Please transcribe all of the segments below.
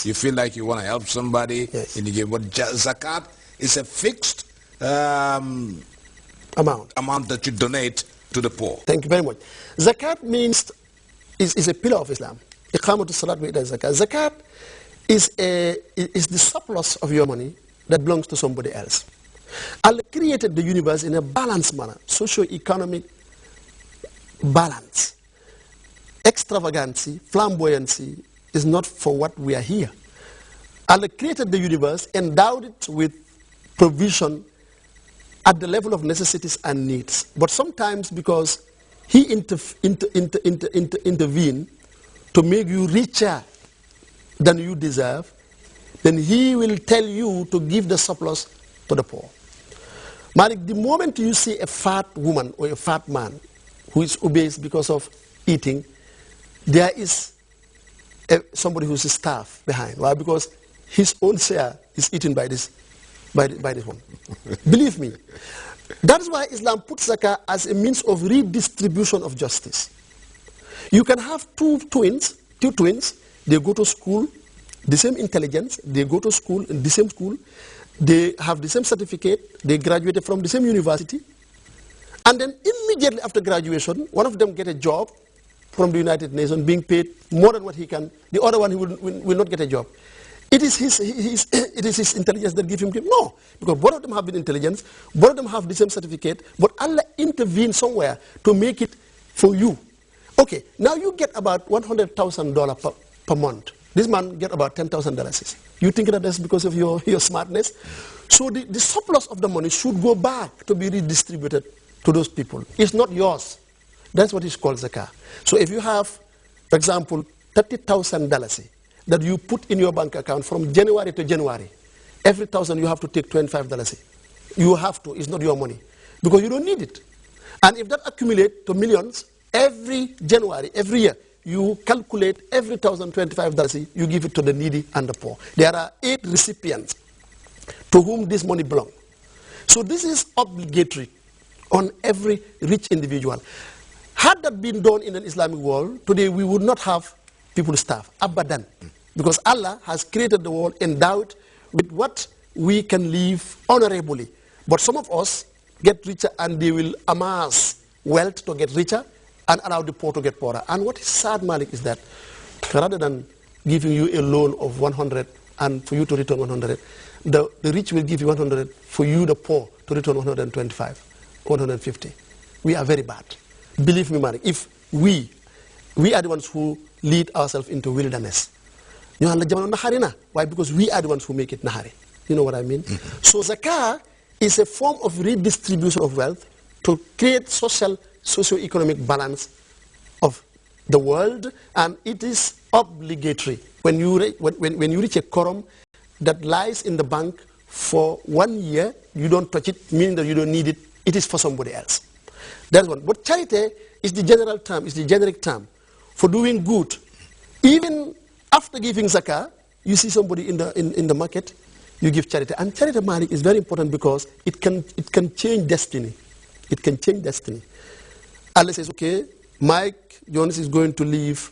Yes. You feel like you want to help somebody, Yes. and you give. But zakat is a fixed amount that you donate to the poor. Thank you very much. Zakat means is a pillar of Islam. Iqamatu salat wa ita zakat. Zakat is the surplus of your money that belongs to somebody else. Allah created the universe in a balanced manner, socio-economic balance. Extravagancy, flamboyancy is not for what we are here. Allah created the universe, endowed it with provision at the level of necessities and needs. But sometimes because He intervene to make you richer than you deserve, then He will tell you to give the surplus to the poor. Malik, the moment you see a fat woman or a fat man who is obese because of eating, there is somebody who is starved behind. Why? Because his own share is eaten by this one. Believe me. That is why Islam puts zakah as a means of redistribution of justice. You can have two twins, they go to school, the same intelligence, they go to school in the same school, they have the same certificate, they graduated from the same university, and then immediately after graduation, one of them get a job from the United Nations being paid more than what he can, the other one he will not get a job. It is his intelligence that gives him gift. No, because both of them have been intelligence, both of them have the same certificate, but Allah intervened somewhere to make it for you. Okay, now you get about $100,000 per month. This man get about $10,000. You think that that's because of your smartness? So the surplus of the money should go back to be redistributed to those people. It's not yours. That's what is called zakah. So if you have, for example, $30,000 that you put in your bank account from January to January, every thousand you have to take $25. You have to, it's not your money, because you don't need it. And if that accumulates to millions, every January, every year, you calculate every $1,025, you give it to the needy and the poor. There are 8 recipients to whom this money belongs. So this is obligatory on every rich individual. Had that been done in an Islamic world, today we would not have people starve, abadan. Because Allah has created the world endowed with what we can live honorably. But some of us get richer and they will amass wealth to get richer and allow the poor to get poorer. And what is sad, Malik, is that rather than giving you a loan of 100 and for you to return 100, the rich will give you 100 for you, the poor, to return 125, 150. We are very bad. Believe me, Malik, if we are the ones who lead ourselves into wilderness. Why? Because we are the ones who make it nahari. You know what I mean? Mm-hmm. So zakah is a form of redistribution of wealth to create socio-economic balance of the world, and it is obligatory. When you reach a quorum that lies in the bank for 1 year, you don't touch it, meaning that you don't need it. It is for somebody else. That's one. But charity is the general term, is the generic term for doing good. Even after giving zakah, you see somebody in the market, you give charity. And charity, Malik, is very important because it can change destiny. It can change destiny. Allah says, okay, Mike Jones is going to live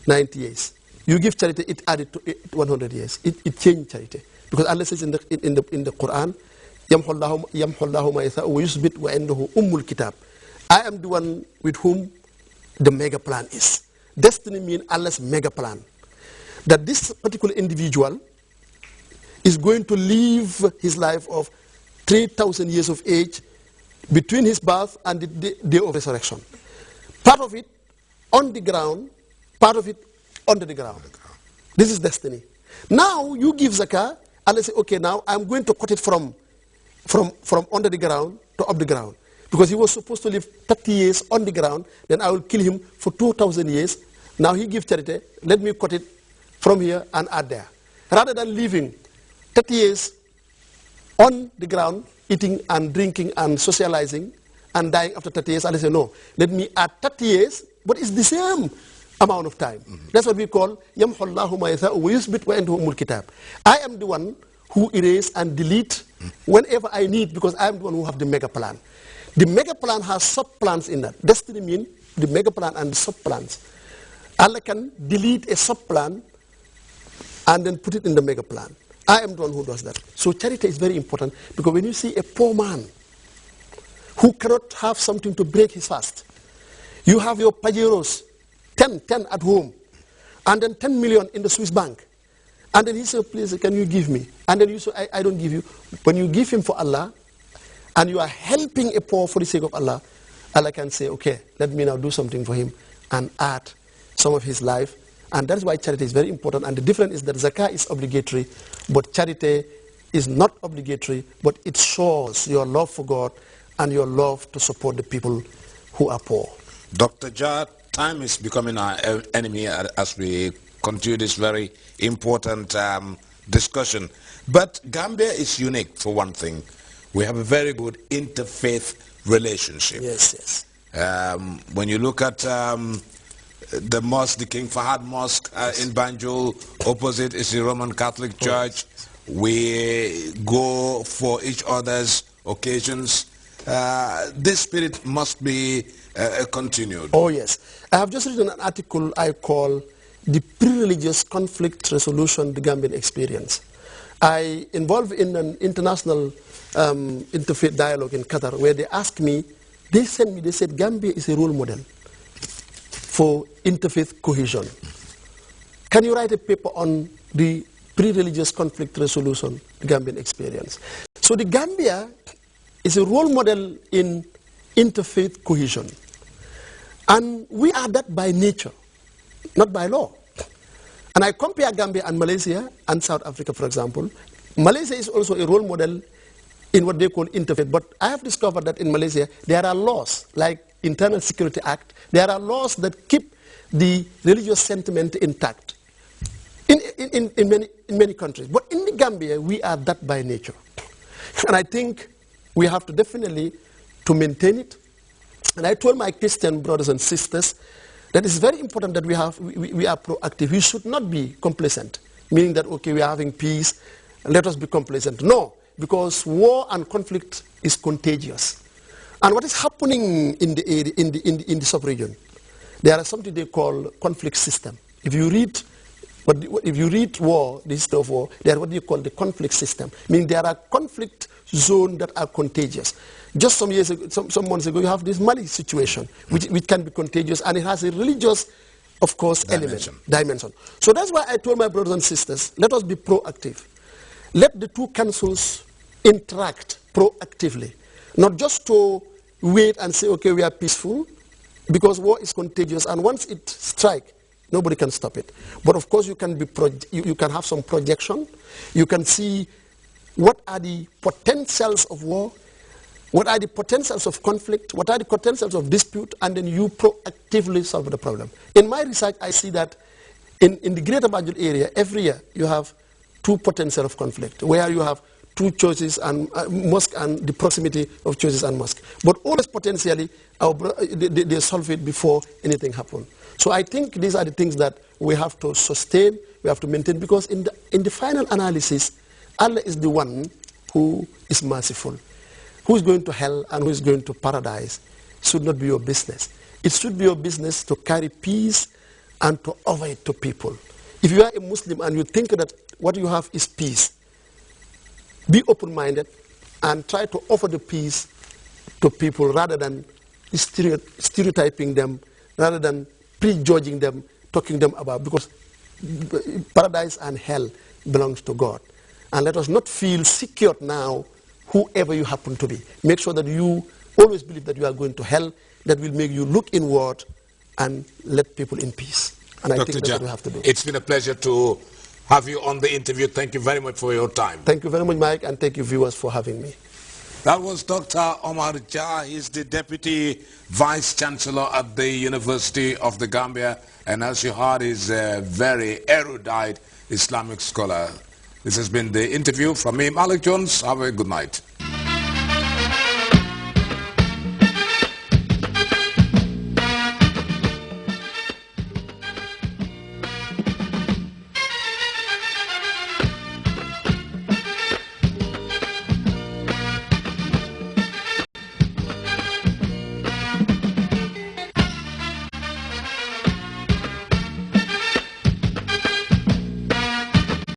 90 years. You give charity, it added to 100 years. It changed charity. Because Allah says in the Quran, يَمْحُ اللَّهُ مَا يَشَاءُ وَيُثْبِتُ وَعِنْدَهُ أُمُّ الْكِتَابِ. I am the one with whom the mega plan is. Destiny means Allah's mega plan. That this particular individual is going to live his life of 3,000 years of age between his birth and the day of resurrection. Part of it on the ground, part of it under the ground. This is destiny. Now you give zakah, Allah say, okay, now I'm going to cut it from under the ground to up the ground. Because he was supposed to live 30 years on the ground, then I will kill him for 2,000 years. Now he gives charity, let me cut it from here and add there. Rather than living 30 years on the ground, eating and drinking and socializing and dying after 30 years, I say, no, let me add 30 years, but it's the same amount of time. Mm-hmm. That's what we call يَمْحُ اللَّهُ مَا يَشَاءُ وَيُثْبِتُ وَعِنْدَهُ أُمُّ الْكِتَابِ. I am the one who erase and delete whenever I need, because I am the one who have the mega plan. The mega plan has sub-plans in that. Destiny means the mega plan and the sub-plans. Allah can delete a sub-plan and then put it in the mega plan. I am the one who does that. So charity is very important, because when you see a poor man who cannot have something to break his fast, you have your Pajeros, 10 at home, and then 10 million in the Swiss bank. And then he said, please, can you give me? And then you say, I don't give you. When you give him for Allah, and you are helping a poor for the sake of Allah, Allah can say, okay, let me now do something for him and add some of his life. And that's why charity is very important. And the difference is that zakah is obligatory, but charity is not obligatory, but it shows your love for God and your love to support the people who are poor. Dr. Jah, time is becoming our enemy as we continue this very important discussion. But Gambia is unique for one thing. We have a very good interfaith relationship. Yes. When you look at the mosque, the King Fahad Mosque in Banjul, opposite is the Roman Catholic Church. We go for each other's occasions. This spirit must be continued. Oh yes. I have just written an article I call The Pre-Religious Conflict Resolution, the Gambian Experience. I involved in an international interfaith dialogue in Qatar, where they asked me, they said Gambia is a role model for interfaith cohesion. Can you write a paper on the pre-religious conflict resolution, the Gambian experience? So the Gambia is a role model in interfaith cohesion. And we are that by nature, not by law. And I compare Gambia and Malaysia and South Africa, for example. Malaysia is also a role model in what they call interfaith. But I have discovered that in Malaysia, there are laws, like Internal Security Act. There are laws that keep the religious sentiment intact in many countries. But in the Gambia, we are that by nature. And I think we have to definitely to maintain it. And I told my Christian brothers and sisters that it's very important that we are proactive. We should not be complacent, meaning that, okay, we are having peace, let us be complacent. No, because war and conflict is contagious. And what is happening in the area, in the sub-region, there are something they call conflict system. If you read war, the history of war, they are what you call the conflict system. Meaning there are conflict zones that are contagious. Just some years ago, some months ago, you have this Mali situation, which can be contagious, and it has a religious, of course, dimension. So that's why I told my brothers and sisters, let us be proactive. Let the two councils interact proactively, not just to wait and say, okay, we are peaceful, because war is contagious, and once it strikes, nobody can stop it. But of course, you can have some projection. You can see what are the potentials of war, what are the potentials of conflict, what are the potentials of dispute, and then you proactively solve the problem. In my research, I see that in the Greater Banjul area, every year you have two potentials of conflict, where you have two churches and mosque and the proximity of churches and mosque. But always potentially, they solve it before anything happens. So I think these are the things that we have to sustain, we have to maintain, because in the final analysis, Allah is the one who is merciful. Who is going to hell and who is going to paradise should not be your business. It should be your business to carry peace and to offer it to people. If you are a Muslim and you think that what you have is peace, be open-minded and try to offer the peace to people rather than stereotyping them, rather than prejudging them, talking them about, because paradise and hell belongs to God. And let us not feel secure now, whoever you happen to be. Make sure that you always believe that you are going to hell. That will make you look inward and let people in peace. And I think that's what we have to do. It's been a pleasure to have you on the interview. Thank you very much for your time. Thank you very much, Mike, and thank you, viewers, for having me. That was Dr. Omar Jah. He's the Deputy Vice Chancellor at the University of the Gambia. And as you heard, he's a very erudite Islamic scholar. This has been the interview from me, Malik Jones. Have a good night.